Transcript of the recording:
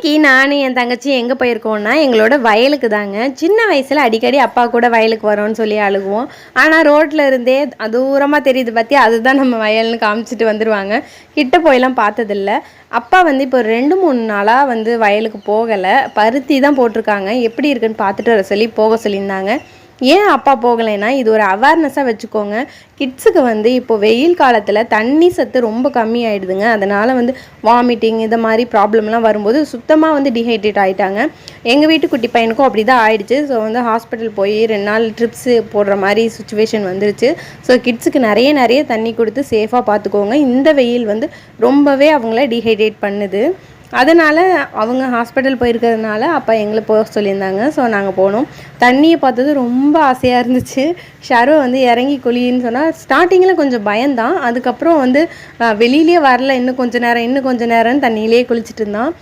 இன்னைக்கு நானும் என் தங்கச்சியும் எங்கே போயிருக்கோம்னா எங்களோட வயலுக்கு தாங்க. சின்ன வயசில் அடிக்கடி அப்பா கூட வயலுக்கு வரோன்னு சொல்லி அழுகுவோம். ஆனால் ரோட்டில் இருந்தே தூரமாக தெரியுது பார்த்தியா, அதுதான் நம்ம வயல்னு காமிச்சிட்டு வந்துடுவாங்க. கிட்ட போயெல்லாம் பார்த்ததில்ல. அப்பா இப்போ 2-3 நாளாக வயலுக்கு போகலை. பருத்தி தான் போட்டிருக்காங்க. எப்படி இருக்குன்னு பார்த்துட்டு வர சொல்லி போக சொல்லியிருந்தாங்க. ஏன் அப்பா போகலைன்னா, இது ஒரு அவேர்னஸாக வச்சுக்கோங்க. கிட்ஸுக்கு இப்போ வெயில் காலத்தில் தண்ணி சத்து ரொம்ப கம்மியாயிடுதுங்க. அதனால் வாமிட்டிங் இந்த மாதிரி ப்ராப்ளம்லாம் வரும்போது சுத்தமாக டீஹைட்ரேட் ஆகிட்டாங்க. எங்கள் வீட்டு குட்டி பையனுக்கும் அப்படி தான் ஆயிடுச்சு. ஸோ ஹாஸ்பிட்டல் போய் 2 நாள் ட்ரிப்ஸு போடுற மாதிரி சுச்சுவேஷன் வந்துருச்சு. ஸோ கிட்ஸுக்கு நிறைய தண்ணி கொடுத்து சேஃபாக பார்த்துக்கோங்க. இந்த வெயில் ரொம்பவே அவங்கள டீஹைட்ரேட் பண்ணுது. அதனால் அவங்க ஹாஸ்பிட்டல் போயிருக்கிறதுனால அப்பா எங்களை போக சொல்லியிருந்தாங்க. ஸோ நாங்கள் போனோம். தண்ணியை பார்த்தது ரொம்ப ஆசையாக இருந்துச்சு. ஷரு இறங்கி குளின்னு சொன்னால் ஸ்டார்டிங்கில் கொஞ்சம் பயந்தான். அதுக்கப்புறம் வெளியிலே வரல, இன்னும் கொஞ்சம் நேரம்னு தண்ணியிலே குளிச்சுட்டு இருந்தான்.